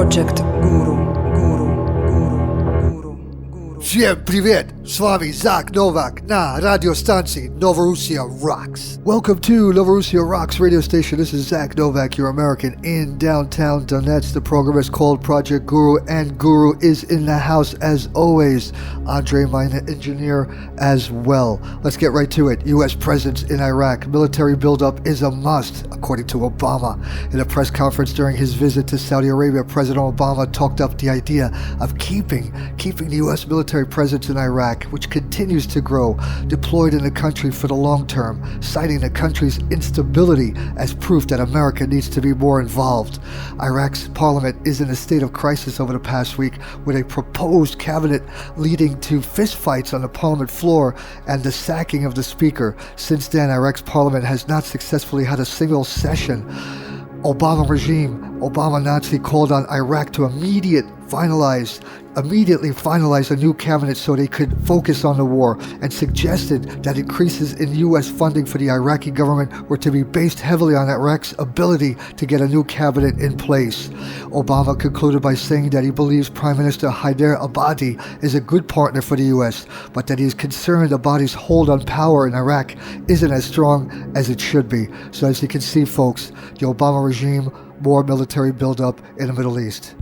Projekt Guru. Всем привет! С вами Zak Novak на радиостанции Novorossia Rocks. Welcome to Novorossia Rocks radio station. This is Zak Novak, your American in downtown Donetsk. The program is called Projekt Guru, and Guru is in the house as always. Andre, my engineer, as well. Let's get right to it. U.S. presence in Iraq. Military buildup is a must, according to Obama. In a press conference during his visit to Saudi Arabia, President Obama talked up the idea of keeping the U.S. military presence in Iraq, which continues to grow, deployed in the country for the long term, citing the country's instability as proof that America needs to be more involved. Iraq's parliament is in a state of crisis over the past week, with a proposed cabinet leading to fistfights on the parliament floor and the sacking of the speaker. Since then, Iraq's parliament has not successfully had a single session. Obama Nazi called on Iraq to immediately finalize a new cabinet so they could focus on the war, and suggested that increases in U.S. funding for the Iraqi government were to be based heavily on Iraq's ability to get a new cabinet in place. Obama concluded by saying that he believes Prime Minister Haider Abadi is a good partner for the U.S., but that he is concerned Abadi's hold on power in Iraq isn't as strong as it should be. So as you can see, folks, the Obama regime, more military buildup in the Middle East.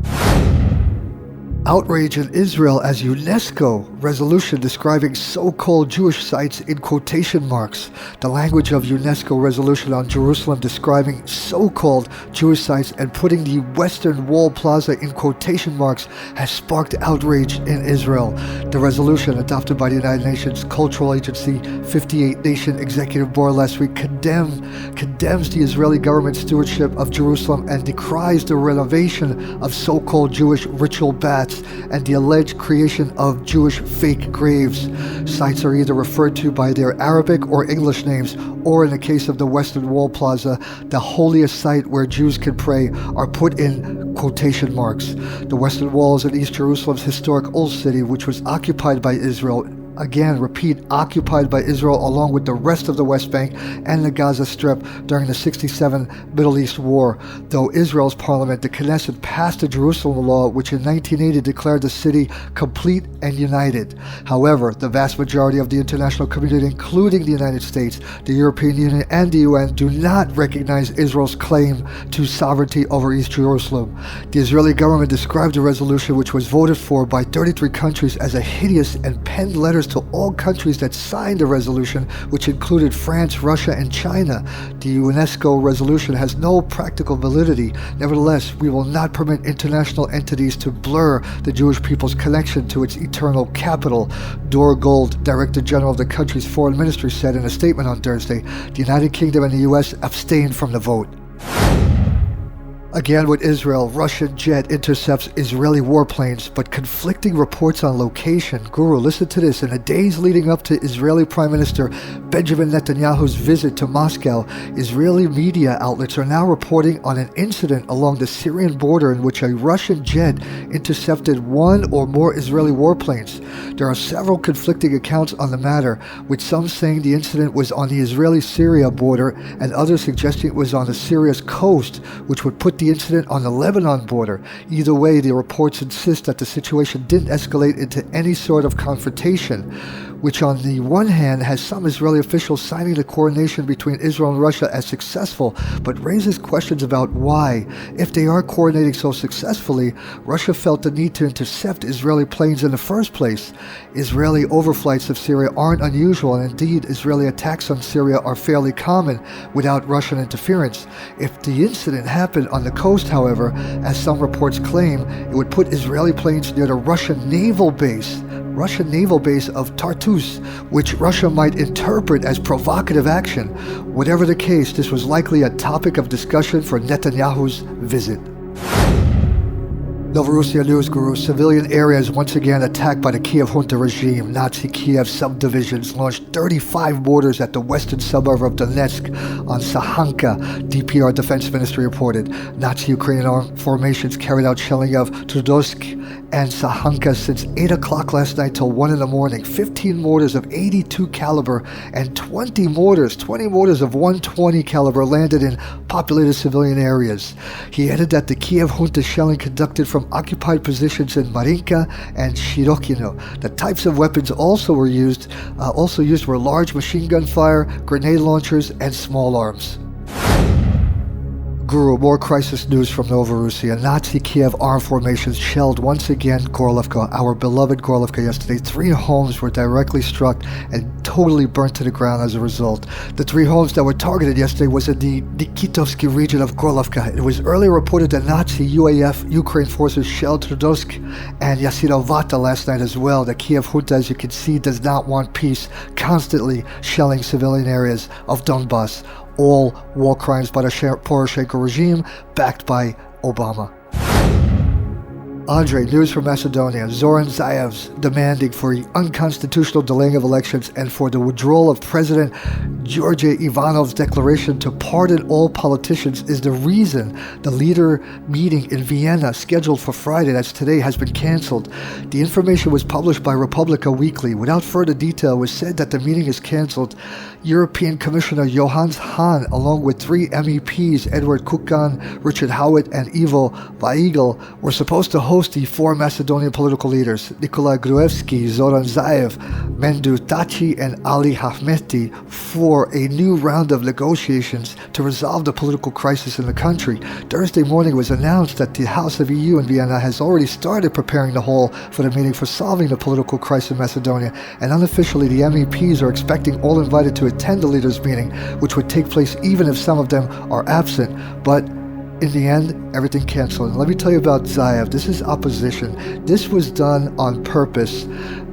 Outrage in Israel as UNESCO resolution describing so-called Jewish sites in quotation marks. The language of UNESCO resolution on Jerusalem describing so-called Jewish sites and putting the Western Wall Plaza in quotation marks has sparked outrage in Israel. The resolution, adopted by the United Nations Cultural Agency 58-nation Executive Board last week, condemns the Israeli government's stewardship of Jerusalem and decries the renovation of so-called Jewish ritual baths and the alleged creation of Jewish fake graves. Sites are either referred to by their Arabic or English names, or in the case of the Western Wall Plaza, the holiest site where Jews can pray, are put in quotation marks. The Western Wall is in East Jerusalem's historic Old City, which was occupied by Israel. Again, occupied by Israel along with the rest of the West Bank and the Gaza Strip during the 1967 Middle East War. Though Israel's parliament, the Knesset, passed the Jerusalem Law, which in 1980 declared the city complete and united. However, the vast majority of the international community, including the United States, the European Union, and the UN, do not recognize Israel's claim to sovereignty over East Jerusalem. The Israeli government described the resolution, which was voted for by 33 countries, as a hideous, and penned letters to all countries that signed the resolution, which included France, Russia, and China. The UNESCO resolution has no practical validity. Nevertheless, we will not permit international entities to blur the Jewish people's connection to its eternal capital. Dor Gold, Director General of the country's foreign ministry, said in a statement on Thursday, the United Kingdom and the U.S. abstained from the vote. Again with Israel, Russian jet intercepts Israeli warplanes, but conflicting reports on location. Guru, listen to this. In the days leading up to Israeli Prime Minister Benjamin Netanyahu's visit to Moscow, Israeli media outlets are now reporting on an incident along the Syrian border in which a Russian jet intercepted one or more Israeli warplanes. There are several conflicting accounts on the matter, with some saying the incident was on the Israeli-Syria border and others suggesting it was on the Syria's coast, which would put the incident on the Lebanon border. Either way, the reports insist that the situation didn't escalate into any sort of confrontation, which on the one hand has some Israeli officials signing the coordination between Israel and Russia as successful, but raises questions about why, if they are coordinating so successfully, Russia felt the need to intercept Israeli planes in the first place. Israeli overflights of Syria aren't unusual, and indeed Israeli attacks on Syria are fairly common without Russian interference. If the incident happened on the coast, however, as some reports claim, it would put Israeli planes near the Russian naval base of Tartus, which Russia might interpret as provocative action. Whatever the case, this was likely a topic of discussion for Netanyahu's visit. Novorossia News Guru, civilian areas once again attacked by the Kiev Junta regime. Nazi Kiev subdivisions launched 35 mortars at the western suburb of Donetsk on Sahanka, DPR Defense Ministry reported. Nazi Ukrainian armed formations carried out shelling of Tudorsk and Sahanka since 8 o'clock last night till 1 in the morning. 15 mortars of 82 caliber and 20 mortars of 120 caliber landed in populated civilian areas. He added that the Kiev Junta shelling conducted from occupied positions in Marinka and Shirokino. The types of weapons also used were large machine gun fire, grenade launchers, and small arms. Guru, more crisis news from Novorossia. Nazi Kiev armed formations shelled once again Gorlovka, our beloved Gorlovka, yesterday. 3 homes were directly struck and totally burnt to the ground as a result. The 3 homes that were targeted yesterday was in the Nikitovsky region of Gorlovka. It was earlier reported that Nazi UAF Ukraine forces shelled Tudorsk and Yasirovata last night as well. The Kiev Junta, as you can see, does not want peace, constantly shelling civilian areas of Donbass. All war crimes by the Poroshenko regime, backed by Obama. Andre, news from Macedonia. Zoran Zaev's demanding for unconstitutional delaying of elections and for the withdrawal of President Georgy Ivanov's declaration to pardon all politicians is the reason the leader meeting in Vienna, scheduled for Friday, that's today, has been cancelled. The information was published by Republica Weekly. Without further detail, it was said that the meeting is cancelled. European Commissioner Johannes Hahn, along with 3 MEPs, Edward Kukan, Richard Howitt, and Ivo Weigl, were supposed to host the 4 Macedonian political leaders, Nikola Gruevski, Zoran Zaev, Mendu Taci, and Ali Hahmeti, for a new round of negotiations to resolve the political crisis in the country. Thursday morning it was announced that the House of EU in Vienna has already started preparing the hall for the meeting for solving the political crisis in Macedonia, and unofficially the MEPs are expecting all invited to attend the leaders' meeting, which would take place even if some of them are absent. But in the end, everything canceled. And let me tell you about Zaev. This is opposition. This was done on purpose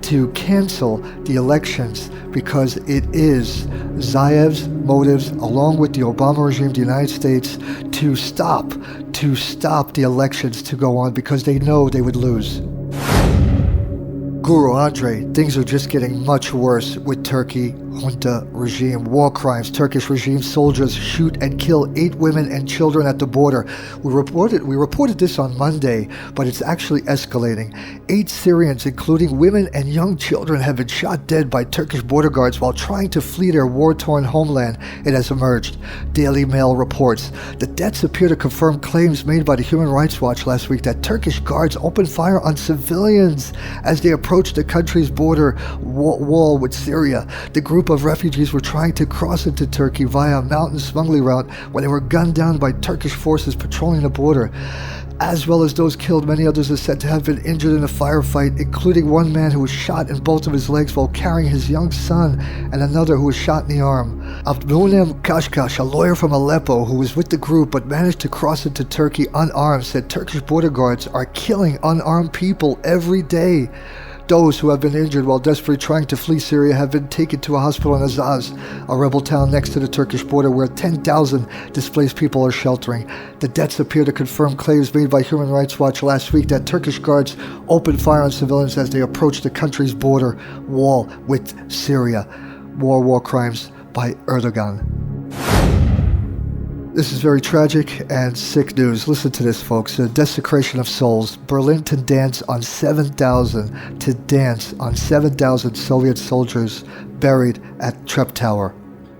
to cancel the elections because it is Zaev's motives, along with the Obama regime, the United States, to stop the elections to go on because they know they would lose. Guru Andre, things are just getting much worse with Turkey Junta regime. War crimes. Turkish regime soldiers shoot and kill 8 women and children at the border. We reported this on Monday, but it's actually escalating. 8 Syrians, including women and young children, have been shot dead by Turkish border guards while trying to flee their war-torn homeland, it has emerged. Daily Mail reports. The deaths appear to confirm claims made by the Human Rights Watch last week that Turkish guards opened fire on civilians as they approached the country's border wall with Syria. The group of refugees were trying to cross into Turkey via a mountain smuggling route when they were gunned down by Turkish forces patrolling the border. As well as those killed, many others are said to have been injured in a firefight, including one man who was shot in both of his legs while carrying his young son, and another who was shot in the arm. Abdulnem Kashkash, a lawyer from Aleppo who was with the group but managed to cross into Turkey unarmed, said Turkish border guards are killing unarmed people every day. Those who have been injured while desperately trying to flee Syria have been taken to a hospital in Azaz, a rebel town next to the Turkish border where 10,000 displaced people are sheltering. The deaths appear to confirm claims made by Human Rights Watch last week that Turkish guards opened fire on civilians as they approached the country's border wall with Syria. More war crimes by Erdogan. This is very tragic and sick news. Listen to this, folks. The desecration of souls. Berlin to dance on 7,000 Soviet soldiers buried at Trep Tower.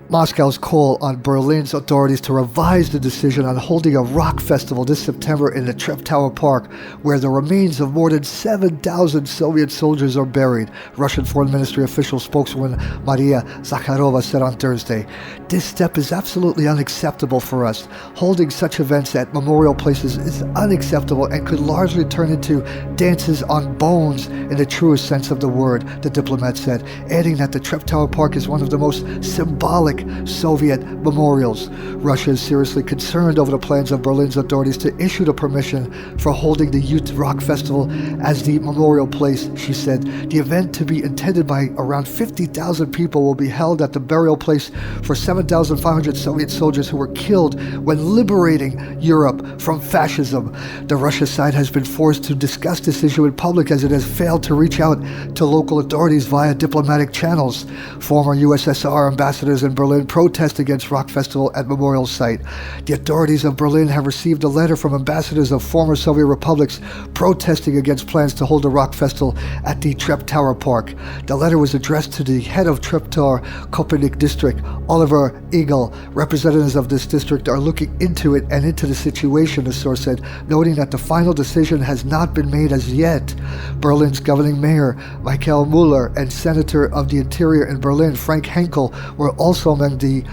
Moscow's call on Berlin's authorities to revise the decision on holding a rock festival this September in the Trep Tower Park, where the remains of more than 7,000 Soviet soldiers are buried, Russian Foreign Ministry official spokeswoman Maria Zakharova said on Thursday. This step is absolutely unacceptable for us. Holding such events at memorial places is unacceptable and could largely turn into dances on bones in the truest sense of the word, the diplomat said, adding that the Trep Tower Park is one of the most symbolic historic Soviet memorials. Russia is seriously concerned over the plans of Berlin's authorities to issue the permission for holding the Youth Rock Festival as the memorial place, she said. The event, to be attended by around 50,000 people, will be held at the burial place for 7,500 Soviet soldiers who were killed when liberating Europe from fascism. The Russia side has been forced to discuss this issue in public as it has failed to reach out to local authorities via diplomatic channels. Former USSR ambassadors in Berlin protest against Rock Festival at Memorial Site. The authorities of Berlin have received a letter from ambassadors of former Soviet republics protesting against plans to hold a rock festival at the Treptower Park. The letter was addressed to the head of Treptower Kopernik district, Oliver Eagle. Representatives of this district are looking into it and into the situation, the source said, noting that the final decision has not been made as yet. Berlin's governing mayor, Michael Müller, and Senator of the Interior in Berlin, Frank Henkel, were also among the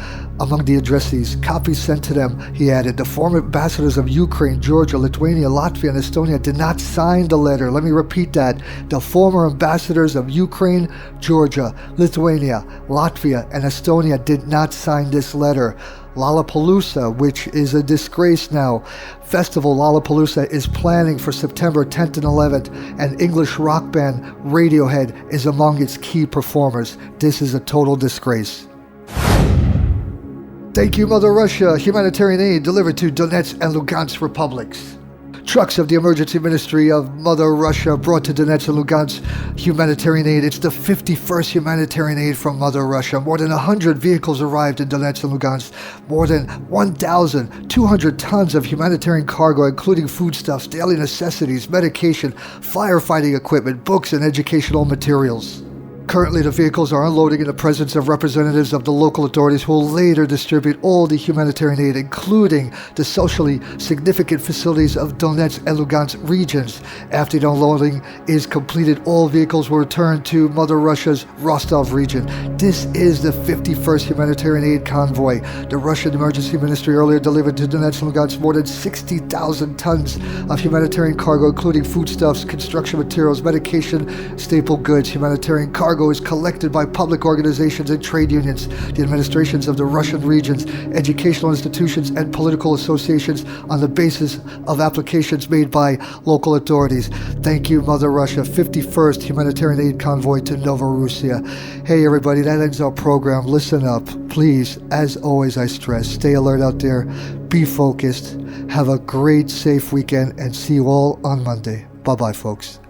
addressees. Copies sent to them, he added. The former ambassadors of Ukraine, Georgia, Lithuania, Latvia, and Estonia did not sign the letter. Let me repeat that. The former ambassadors of Ukraine, Georgia, Lithuania, Latvia, and Estonia did not sign this letter. Lollapalooza, which is a disgrace now. Festival Lollapalooza is planning for September 10th and 11th, and English rock band Radiohead is among its key performers. This is a total disgrace. Thank you, Mother Russia. Humanitarian aid delivered to Donetsk and Lugansk Republics. Trucks of the Emergency Ministry of Mother Russia brought to Donetsk and Lugansk humanitarian aid. It's the 51st humanitarian aid from Mother Russia. More than 100 vehicles arrived in Donetsk and Lugansk. More than 1,200 tons of humanitarian cargo, including foodstuffs, daily necessities, medication, firefighting equipment, books, and educational materials. Currently, the vehicles are unloading in the presence of representatives of the local authorities who will later distribute all the humanitarian aid, including the socially significant facilities of Donetsk and Lugansk regions. After the unloading is completed, all vehicles will return to Mother Russia's Rostov region. This is the 51st humanitarian aid convoy. The Russian Emergency Ministry earlier delivered to Donetsk and Lugansk more than 60,000 tons of humanitarian cargo, including foodstuffs, construction materials, medication, staple goods. Humanitarian cargo is collected by public organizations and trade unions, the administrations of the Russian regions, educational institutions, and political associations on the basis of applications made by local authorities. Thank you, Mother Russia. 51st Humanitarian Aid Convoy to Novorossia. Hey, everybody, that ends our program. Listen up. Please, as always, I stress, stay alert out there. Be focused. Have a great, safe weekend, and see you all on Monday. Bye-bye, folks.